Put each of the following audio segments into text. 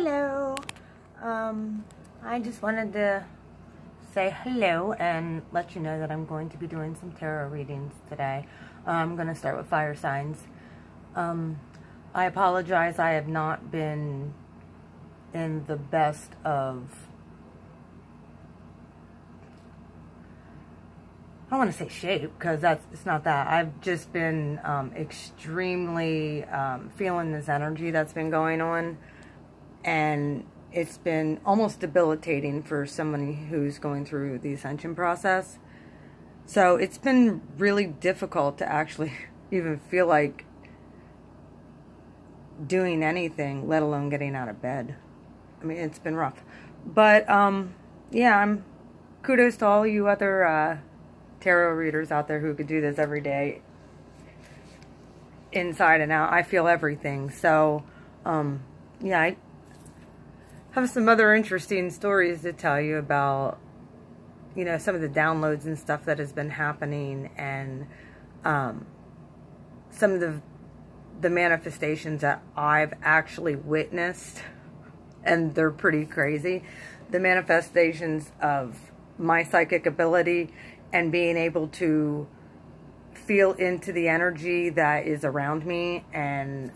Hello. I just wanted to say hello and let you know that I'm going to be doing some tarot readings today. I'm going to start with fire signs. I apologize. I have not been in the best of, I don't want to say shape, because it's not that. I've just been extremely feeling this energy that's been going on, and it's been almost debilitating for somebody who's going through the ascension process. So it's been really difficult to actually even feel like doing anything, let alone getting out of bed. I mean, it's been rough. But yeah, kudos to all you other tarot readers out there who could do this every day, inside and out. I feel everything. So yeah, I have some other interesting stories to tell you about, you know, some of the downloads and stuff that has been happening, and some of the manifestations that I've actually witnessed, and they're pretty crazy. The manifestations of my psychic ability and being able to feel into the energy that is around me, and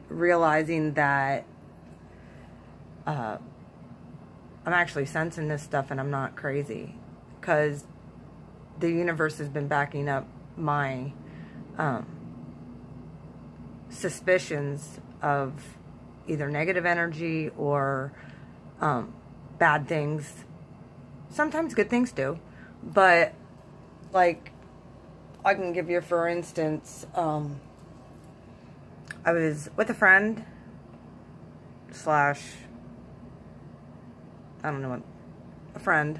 realizing that I'm actually sensing this stuff and I'm not crazy, because the universe has been backing up my suspicions of either negative energy or bad things. Sometimes good things too, but like, I can give you, for instance, I was with a friend slash, I don't know what, a friend,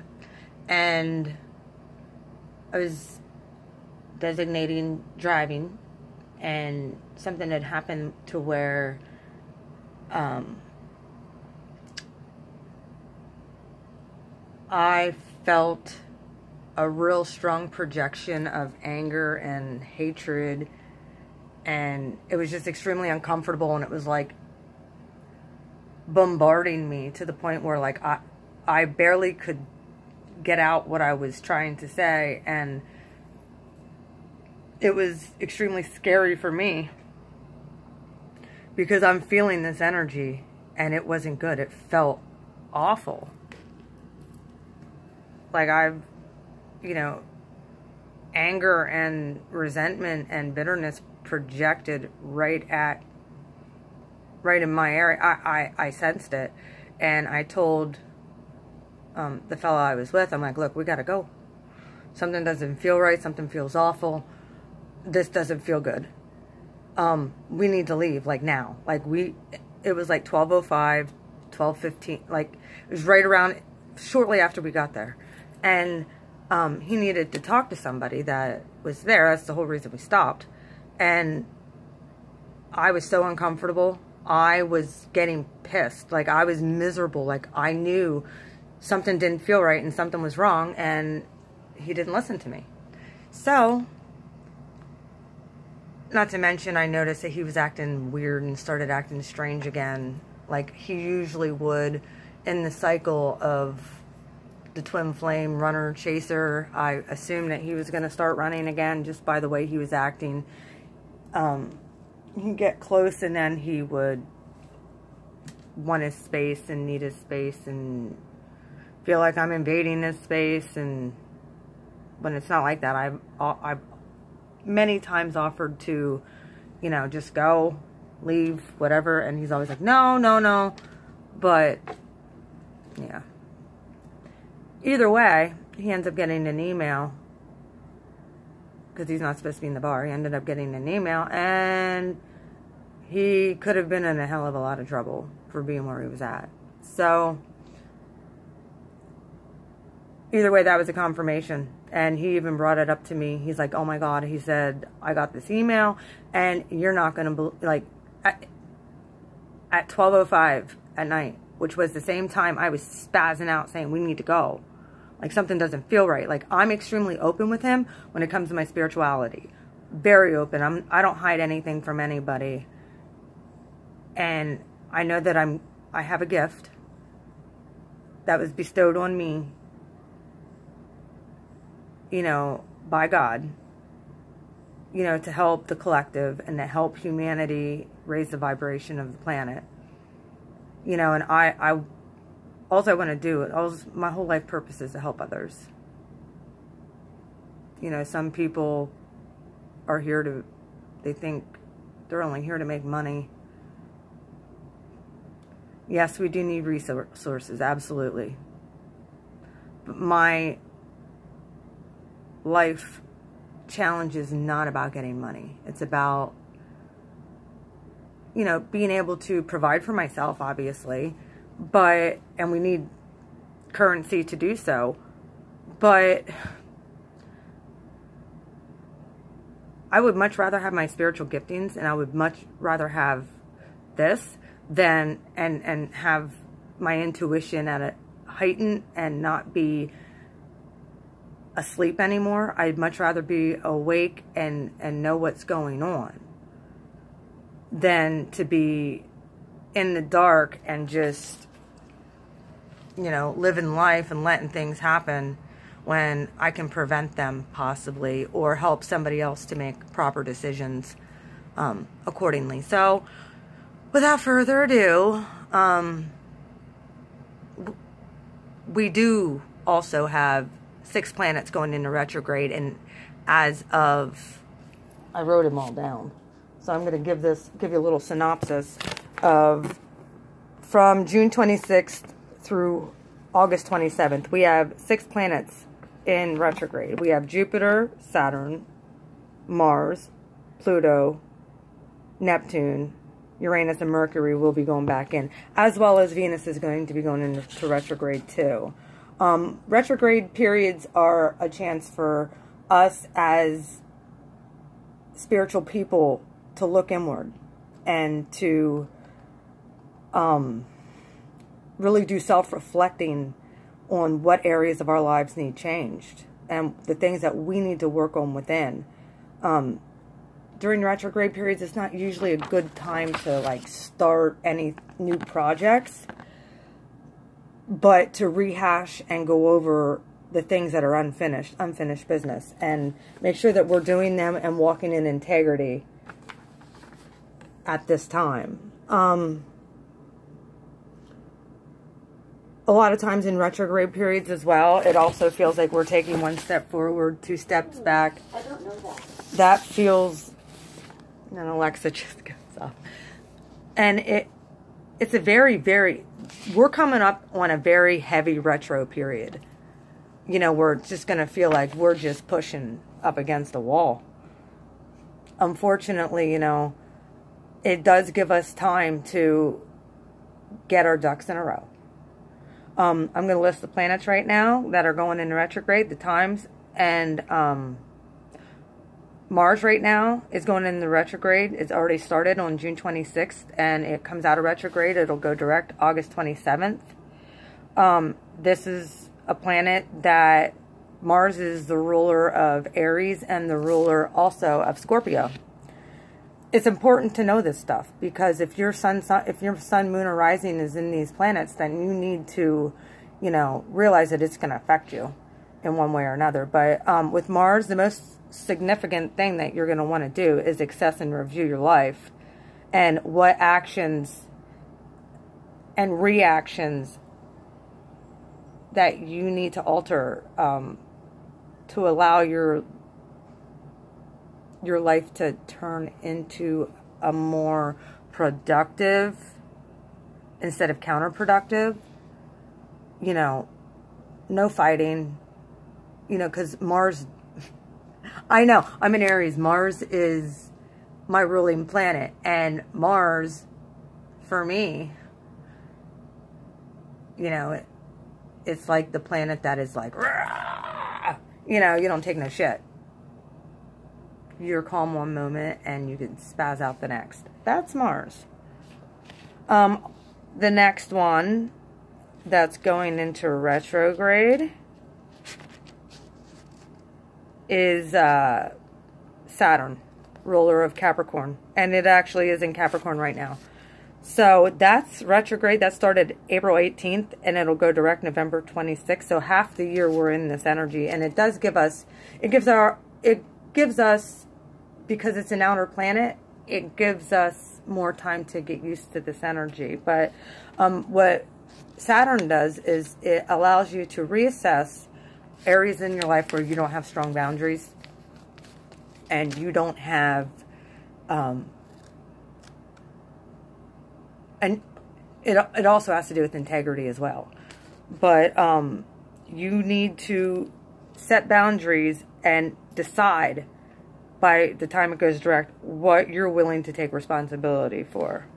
and I was designating driving, and something had happened to where I felt a real strong projection of anger and hatred, and it was just extremely uncomfortable, and it was like bombarding me to the point where, like, I barely could get out what I was trying to say, and it was extremely scary for me because I'm feeling this energy and it wasn't good. It felt awful. Like, you know, anger and resentment and bitterness projected right in my area. I sensed it, and I told the fellow I was with, I'm like, look, we gotta go. Something doesn't feel right. Something feels awful. This doesn't feel good. We need to leave, like, now. Like, it was like 12:05, 12:15, like, it was right around, shortly after we got there. And he needed to talk to somebody that was there. That's the whole reason we stopped. And I was so uncomfortable. I was getting pissed. Like, I was miserable. Like, I knew something didn't feel right and something was wrong, and he didn't listen to me. So, not to mention, I noticed that he was acting weird and started acting strange again, like he usually would in the cycle of the twin flame runner chaser. I assumed that he was going to start running again just by the way he was acting. He'd get close, and then he would want his space and need his space and feel like I'm invading his space, and when it's not like that. I've many times offered to, you know, just go, leave, whatever, and he's always like, no, no, no. But yeah, either way, he ends up getting an email, because he's not supposed to be in the bar. He ended up getting an email, and he could have been in a hell of a lot of trouble for being where he was at. So either way, that was a confirmation. And he even brought it up to me. He's like, oh my God. He said, I got this email, and you're not going to, like, at 12:05 at night, which was the same time I was spazzing out saying, we need to go. Like, something doesn't feel right. Like, I'm extremely open with him when it comes to my spirituality. Very open. I don't hide anything from anybody. And I know that I have a gift that was bestowed on me, you know, by God, you know, to help the collective and to help humanity raise the vibration of the planet. You know, and all I want to do, my whole life purpose is to help others. You know, some people are here they think they're only here to make money. Yes, we do need resources, absolutely. But my life challenge is not about getting money. It's about, you know, being able to provide for myself, obviously, and we need currency to do so, but I would much rather have my spiritual giftings, and I would much rather have this than, and have my intuition at a heighten and not be asleep anymore. I'd much rather be awake and know what's going on than to be in the dark and just, you know, living life and letting things happen when I can prevent them possibly, or help somebody else to make proper decisions accordingly. So without further ado, we do also have 6 planets going into retrograde, and as of, I wrote them all down, so I'm going to give you a little synopsis of, from June 26th through August 27th, we have 6 planets in retrograde. We have Jupiter, Saturn, Mars, Pluto, Neptune, Uranus, and Mercury will be going back in, as well as Venus is going to be going into retrograde too. Retrograde periods are a chance for us as spiritual people to look inward and to really do self-reflecting on what areas of our lives need changed and the things that we need to work on within. During retrograde periods, it's not usually a good time to like start any new projects, but to rehash and go over the things that are unfinished business, and make sure that we're doing them and walking in integrity at this time. A lot of times in retrograde periods as well, it also feels like we're taking 1 step forward, 2 steps back. I don't know that. That feels, and Alexa just goes off. And it's a very, we're coming up on a very heavy retro period. You know, we're just going to feel like we're just pushing up against the wall. Unfortunately, you know, it does give us time to get our ducks in a row. I'm going to list the planets right now that are going into retrograde, the times, and Mars right now is going into retrograde. It's already started on June 26th, and it comes out of retrograde. It'll go direct August 27th. This is a planet that Mars is the ruler of Aries and the ruler also of Scorpio. It's important to know this stuff, because if your sun, moon, or rising is in these planets, then you need to, you know, realize that it's going to affect you in one way or another. But with Mars, the most significant thing that you're going to want to do is assess and review your life, and what actions and reactions that you need to alter to allow your life to turn into a more productive instead of counterproductive. You know, no fighting, you know, because Mars, I know, I'm in Aries. Mars is my ruling planet, and Mars, for me, you know, it's like the planet that is like, you know, you don't take no shit. You're calm one moment and you can spaz out the next. That's Mars. The next one that's going into retrograde is Saturn, ruler of Capricorn. And it actually is in Capricorn right now. So that's retrograde. That started April 18th, and it'll go direct November 26th. So half the year we're in this energy, and it does give us, it gives us, because it's an outer planet, it gives us more time to get used to this energy. But what Saturn does is it allows you to reassess areas in your life where you don't have strong boundaries, and you don't have, and it also has to do with integrity as well. But you need to set boundaries and decide by the time it goes direct what you're willing to take responsibility for,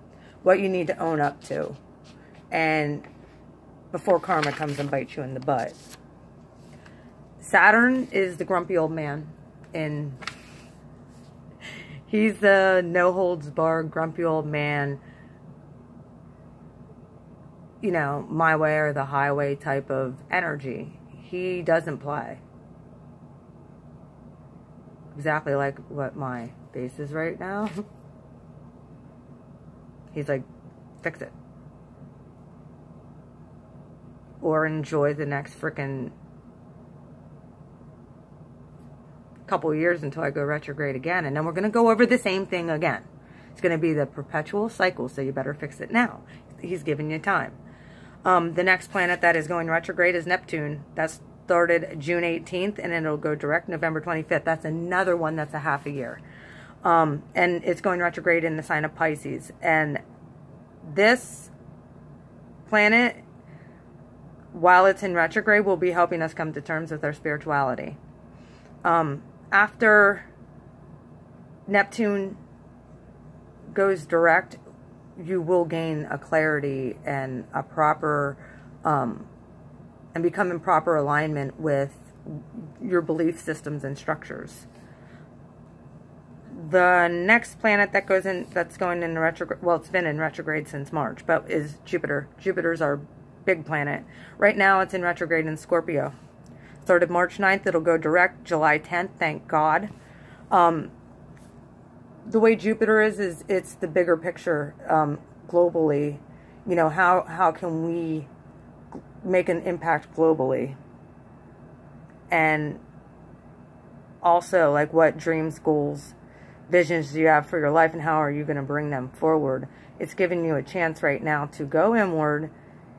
what you need to own up to, and before karma comes and bites you in the butt. Saturn is the grumpy old man, and he's the no-holds-barred grumpy old man, you know, my way or the highway type of energy. He doesn't play. Exactly like what my face is right now. He's like, fix it. Or enjoy the next frickin' couple years until I go retrograde again. And then we're going to go over the same thing again. It's going to be the perpetual cycle, so you better fix it now. He's giving you time. The next planet that is going retrograde is Neptune. That started June 18th, and then it'll go direct November 25th. That's another one that's a half a year. And it's going retrograde in the sign of Pisces. And this planet, while it's in retrograde, will be helping us come to terms with our spirituality. After Neptune goes direct, you will gain a clarity and a proper, and become in proper alignment with your belief systems and structures. The next planet that goes in, that's going into retrograde, well, it's been in retrograde since March, but is Jupiter. Jupiter's our big planet. Right now it's in retrograde in Scorpio. Started March 9th, it'll go direct July 10th, thank God. The way Jupiter is it's the bigger picture globally. You know, how can we make an impact globally? And also, like, what dreams, goals, visions do you have for your life, and how are you going to bring them forward? It's giving you a chance right now to go inward,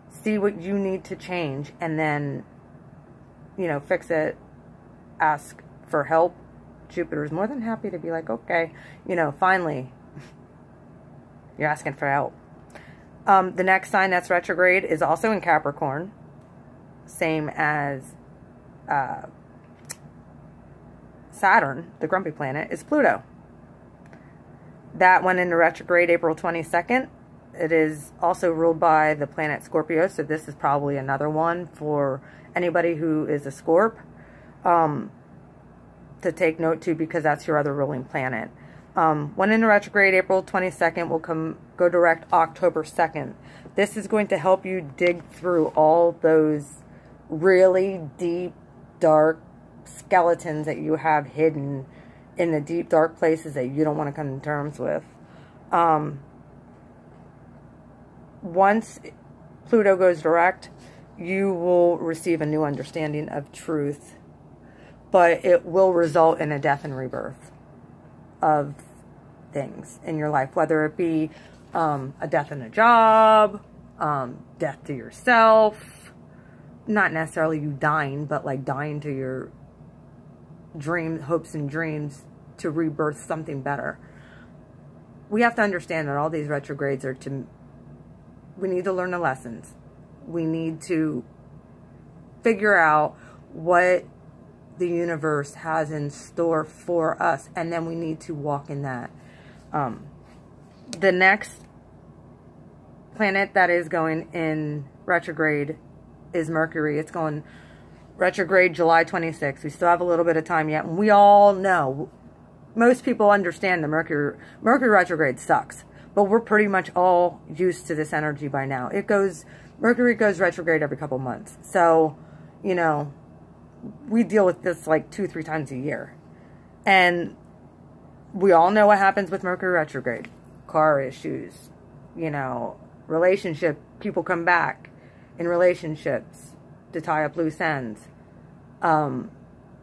see what you need to change, and then, you know, fix it, ask for help. Jupiter's more than happy to be like, okay, you know, finally, you're asking for help. The next sign that's retrograde is also in Capricorn, same as Saturn, the grumpy planet, is Pluto. That went into retrograde April 22nd. It is also ruled by the planet Scorpio, so this is probably another one for anybody who is a Scorp to take note to, because that's your other ruling planet. Went into retrograde April 22nd, will go direct October 2nd. This is going to help you dig through all those really deep, dark skeletons that you have hidden in the deep, dark places that you don't want to come to terms with. Once Pluto goes direct, you will receive a new understanding of truth, but it will result in a death and rebirth of things in your life, whether it be a death in a job, death to yourself, not necessarily you dying, but like dying to your dreams, hopes and dreams to rebirth something better. We have to understand that all these retrogrades are we need to learn the lessons. We need to figure out what the universe has in store for us, and then we need to walk in that. The next planet that is going in retrograde is Mercury. It's going retrograde July 26th. We still have a little bit of time yet, and we all know, most people understand the Mercury retrograde sucks, but we're pretty much all used to this energy by now. Mercury goes retrograde every couple months, so, you know, we deal with this like 2-3 times a year. And we all know what happens with Mercury retrograde. Car issues, you know, relationship, people come back in relationships to tie up loose ends.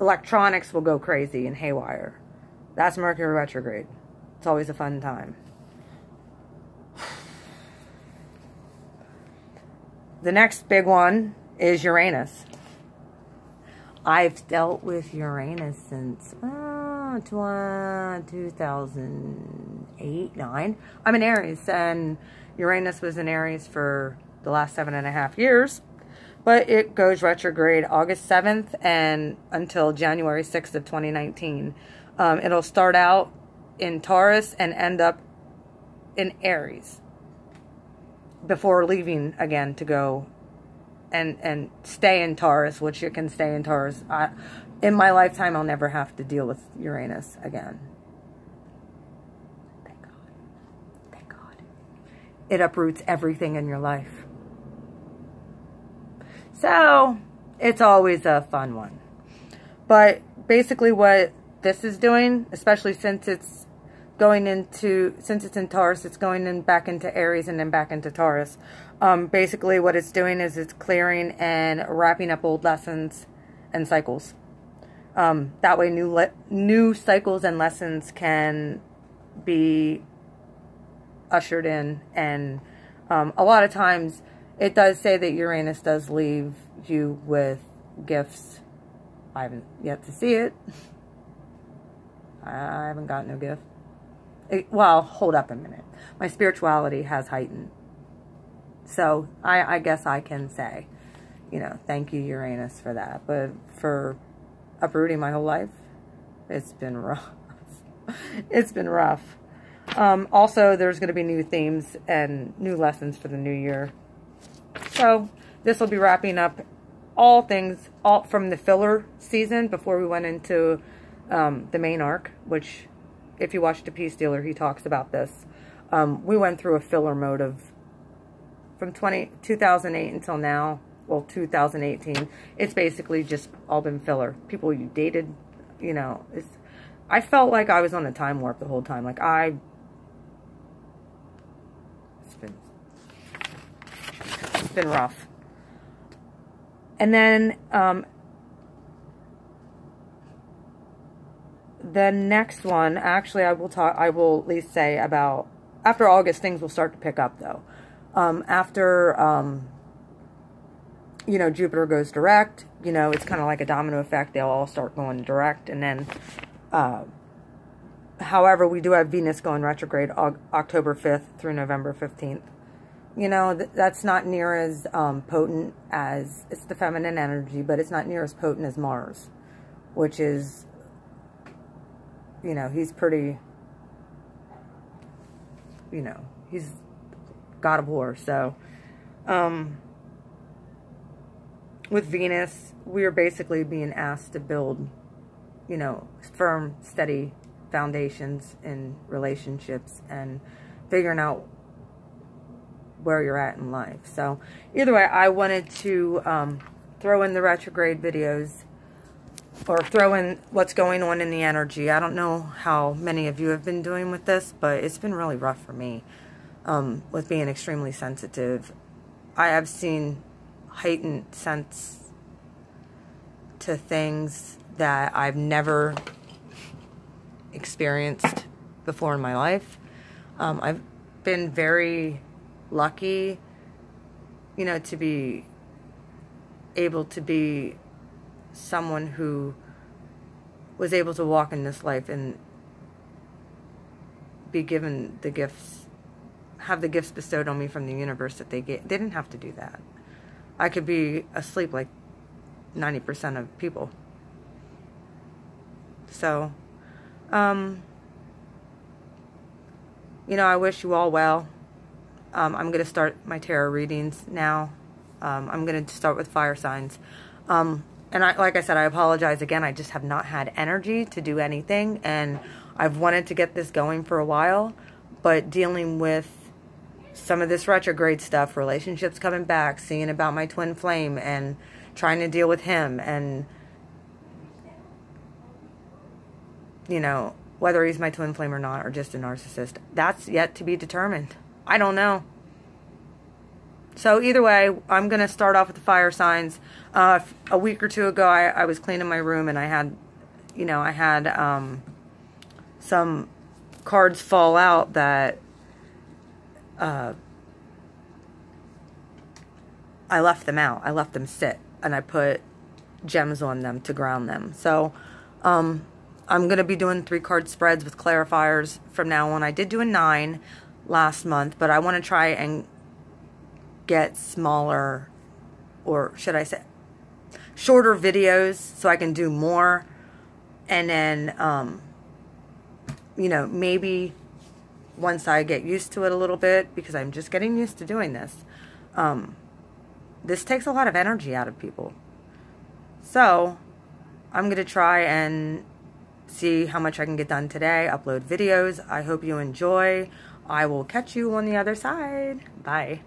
Electronics will go crazy and haywire. That's Mercury retrograde. It's always a fun time. The next big one is Uranus. I've dealt with Uranus since 2008, 9. I'm in Aries, and Uranus was in Aries for the last 7.5 years. But it goes retrograde August 7th and until January 6th of 2019. It'll start out in Taurus and end up in Aries before leaving again to go and stay in Taurus, which it can stay in Taurus. In my lifetime, I'll never have to deal with Uranus again. Thank God. Thank God. It uproots everything in your life. So, it's always a fun one. But basically what this is doing, especially since it's in Taurus, it's going in back into Aries and then back into Taurus. Basically what it's doing is it's clearing and wrapping up old lessons and cycles. That way new cycles and lessons can be ushered in. And a lot of times it does say that Uranus does leave you with gifts. I haven't yet to see it. I haven't got no gift. Well, hold up a minute. My spirituality has heightened. So, I guess I can say, you know, thank you, Uranus, for that. But for uprooting my whole life, it's been rough. It's been rough. Also, there's going to be new themes and new lessons for the new year. So, this will be wrapping up all things, all from the filler season before we went into the main arc, which, if you watch The Peace Dealer, he talks about this. We went through a filler mode of, from 2008 until now, well, 2018, it's basically just all been filler. People you dated, you know, I felt like I was on a time warp the whole time. Like, it's been rough. And then, the next one, actually, I will at least say about, after August, things will start to pick up, though. After, you know, Jupiter goes direct, you know, it's kind of like a domino effect. They'll all start going direct. And then, however, we do have Venus going retrograde October 5th through November 15th. You know, that's not near as potent as, it's the feminine energy, but it's not near as potent as Mars, which is, you know, he's pretty, you know, he's God of war. So, with Venus, we are basically being asked to build, you know, firm, steady foundations in relationships and figuring out where you're at in life. So, either way, I wanted to throw in the retrograde videos, or throw in what's going on in the energy. I don't know how many of you have been doing with this, but it's been really rough for me with being extremely sensitive. I have seen heightened sense to things that I've never experienced before in my life. I've been very lucky, you know, to be able to be someone who was able to walk in this life and be given the gifts, have the gifts bestowed on me from the universe that they get. They didn't have to do that. I could be asleep like 90% of people. So, you know, I wish you all well. I'm going to start my tarot readings now. I'm going to start with fire signs. And like I said, I apologize again. I just have not had energy to do anything. And I've wanted to get this going for a while. But dealing with some of this retrograde stuff, relationships coming back, seeing about my twin flame, and trying to deal with him. And, you know, whether he's my twin flame or not, or just a narcissist, that's yet to be determined. I don't know. So either way, I'm going to start off with the fire signs. A week or two ago, I was cleaning my room and I had, you know, I had some cards fall out that I left them out. I left them sit and I put gems on them to ground them. So I'm going to be doing 3-card spreads with clarifiers from now on. I did do a 9 last month, but I want to try and get smaller, or should I say shorter videos so I can do more. And then you know, maybe once I get used to it a little bit, because I'm just getting used to doing this, this takes a lot of energy out of people. So I'm going to try and see how much I can get done today, upload videos. I hope you enjoy. I will catch you on the other side. Bye.